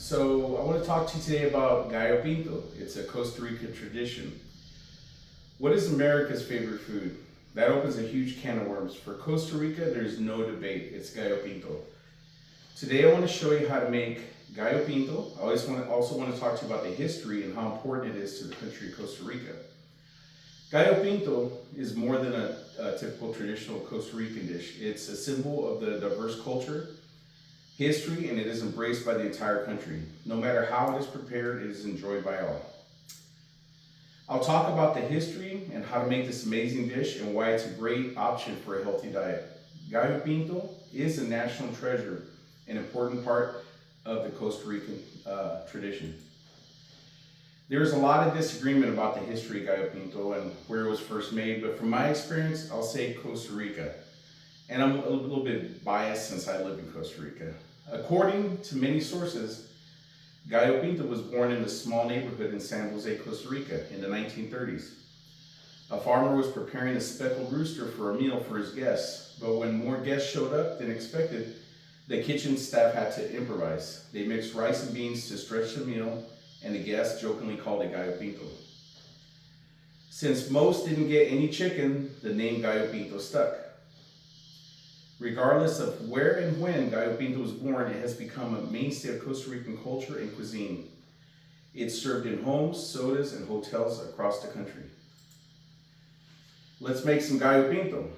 So I want to talk to you today about Gallo Pinto. It's a Costa Rica tradition. What is America's favorite food? That opens a huge can of worms. For Costa Rica, there's no debate. It's Gallo Pinto. Today I want to show you how to make Gallo Pinto. I also want to talk to you about the history and how important it is to the country of Costa Rica. Gallo Pinto is more than a typical traditional Costa Rican dish. It's a symbol of the diverse culture, history, and it is embraced by the entire country. No matter how it is prepared, it is enjoyed by all. I'll talk about the history and how to make this amazing dish and why it's a great option for a healthy diet. Gallo Pinto is a national treasure, an important part of the Costa Rican tradition. There's a lot of disagreement about the history of Gallo Pinto and where it was first made, but from my experience, I'll say Costa Rica. And I'm a little bit biased since I live in Costa Rica. According to many sources, Gallo Pinto was born in a small neighborhood in San Jose, Costa Rica in the 1930s. A farmer was preparing a speckled rooster for a meal for his guests, but when more guests showed up than expected, the kitchen staff had to improvise. They mixed rice and beans to stretch the meal, and the guests jokingly called it Gallo Pinto. Since most didn't get any chicken, the name Gallo Pinto stuck. Regardless of where and when Gallo Pinto was born, it has become a mainstay of Costa Rican culture and cuisine. It's served in homes, sodas, and hotels across the country. Let's make some Gallo Pinto.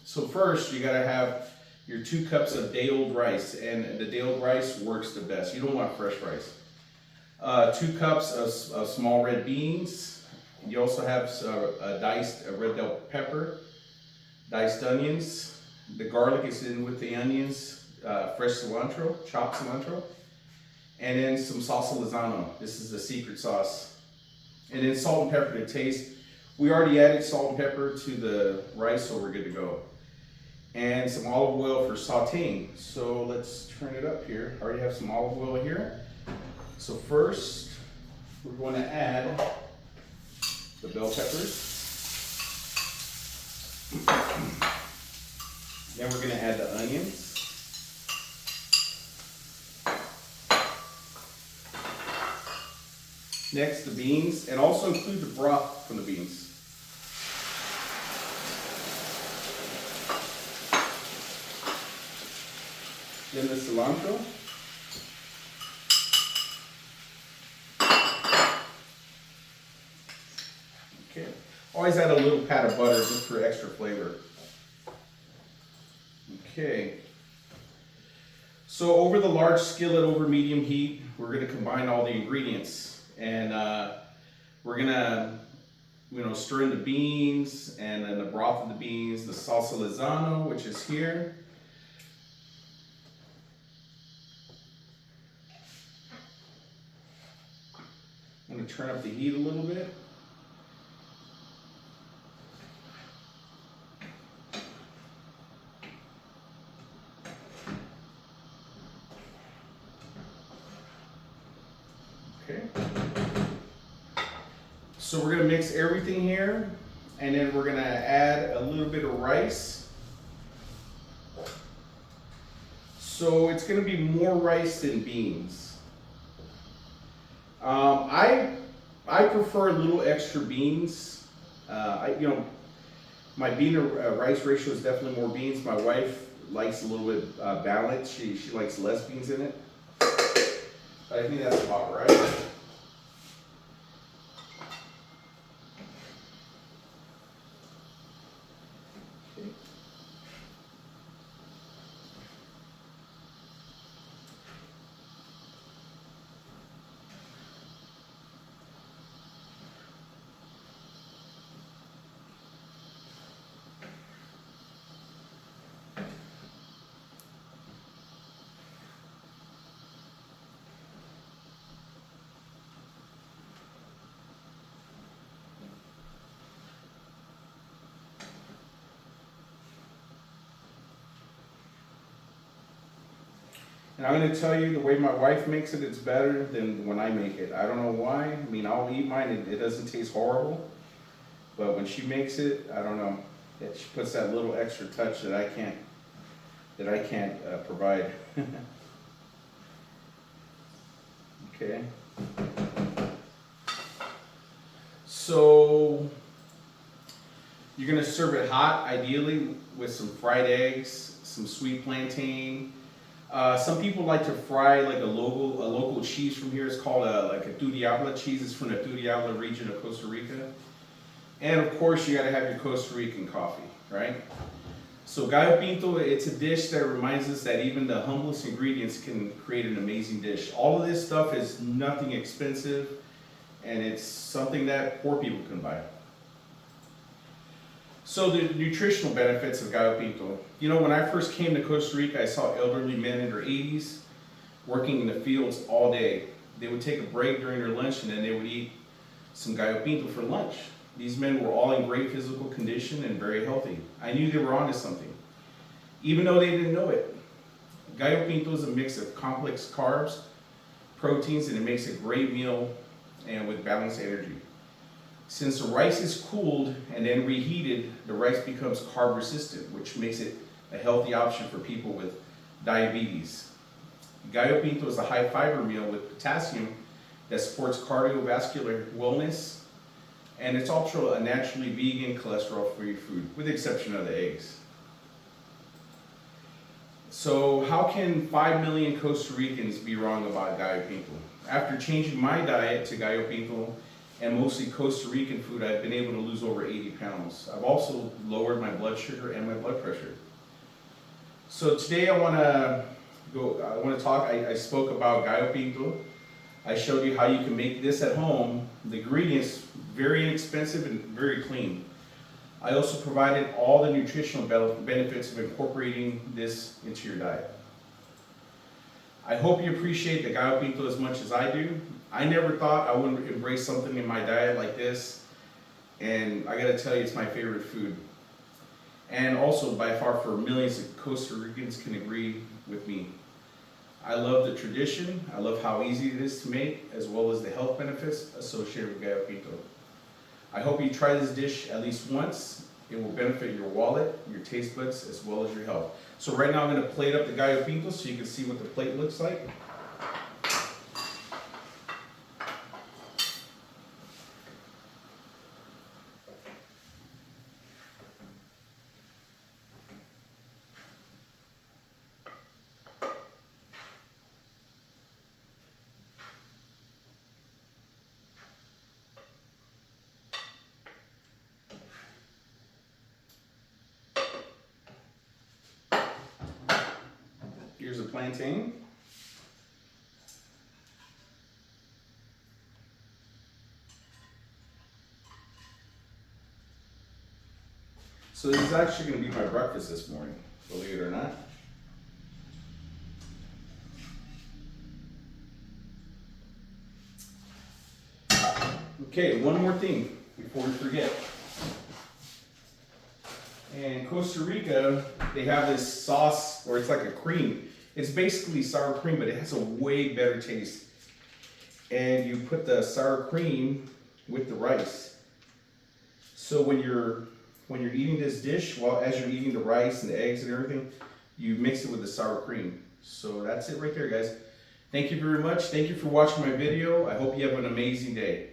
So first, you gotta have your 2 cups of day-old rice, and the day-old rice works the best. You don't want fresh rice. 2 cups of small red beans. You also have a diced red bell pepper, diced onions. The garlic is in with the onions, fresh cilantro, chopped cilantro, and then some salsa Lizano. This is the secret sauce. And then salt and pepper to taste. We already added salt and pepper to the rice, so we're good to go. And some olive oil for sauteing. So let's turn it up here. I already have some olive oil here. So first, we're going to add the bell peppers. Then we're going to add the onions. Next, the beans, and also include the broth from the beans. Then the cilantro. Okay. Always add a little pat of butter just for extra flavor. Okay, so over the large skillet over medium heat, we're going to combine all the ingredients, and we're going to stir in the beans and then the broth of the beans, the salsa Lizano, which is here. I'm going to turn up the heat a little bit. Okay. So we're going to mix everything here, and then we're going to add a little bit of rice. So it's going to be more rice than beans. I prefer a little extra beans. My bean to rice ratio is definitely more beans. My wife likes a little bit balanced. She likes less beans in it. I think that's about right. Okay. And I'm going to tell you, the way my wife makes it, it's better than when I make it. I don't know why. I mean, I'll eat mine, it doesn't taste horrible. But when she makes it, I don't know. She puts that little extra touch that I can't provide. Okay. So you're gonna serve it hot, ideally with some fried eggs, some sweet plantain. Some people like to fry like a local cheese from here. It's called like a tu diablo cheese. It's from the tu diablo region of Costa Rica. And of course, you gotta have your Costa Rican coffee, right? So Gallo Pinto, it's a dish that reminds us that even the humblest ingredients can create an amazing dish. All of this stuff is nothing expensive, and it's something that poor people can buy. So the nutritional benefits of Gallo Pinto. You know, when I first came to Costa Rica, I saw elderly men in their 80s working in the fields all day. They would take a break during their lunch and then they would eat some Gallo Pinto for lunch. These men were all in great physical condition and very healthy. I knew they were onto something, even though they didn't know it. Gallo Pinto is a mix of complex carbs, proteins, and it makes a great meal and with balanced energy. Since the rice is cooled and then reheated, the rice becomes carb resistant, which makes it a healthy option for people with diabetes. Gallo Pinto is a high fiber meal with potassium that supports cardiovascular wellness, and it's also a naturally vegan, cholesterol-free food, with the exception of the eggs. So how can 5 million Costa Ricans be wrong about Gallo Pinto? After changing my diet to Gallo Pinto and mostly Costa Rican food, I've been able to lose over 80 pounds. I've also lowered my blood sugar and my blood pressure. So today I want to talk, I spoke about Gallo Pinto. I showed you how you can make this at home. The ingredients, very inexpensive and very clean. I also provided all the nutritional benefits of incorporating this into your diet. I hope you appreciate the Gallo Pinto as much as I do. I never thought I would embrace something in my diet like this, and I gotta tell you, it's my favorite food. And also, by far, for millions of Costa Ricans can agree with me. I love the tradition, I love how easy it is to make, as well as the health benefits associated with Gallo Pinto. I hope you try this dish at least once. It will benefit your wallet, your taste buds, as well as your health. So right now I'm gonna plate up the Gallo Pinto so you can see what the plate looks like. Here's a plantain. So this is actually going to be my breakfast this morning, believe it or not. Okay, one more thing before we forget. In Costa Rica, they have this sauce, or it's like a cream. It's basically sour cream, but it has a way better taste. And you put the sour cream with the rice. So when you're eating this dish, as you're eating the rice and the eggs and everything, you mix it with the sour cream. So that's it right there, guys. Thank you very much. Thank you for watching my video. I hope you have an amazing day.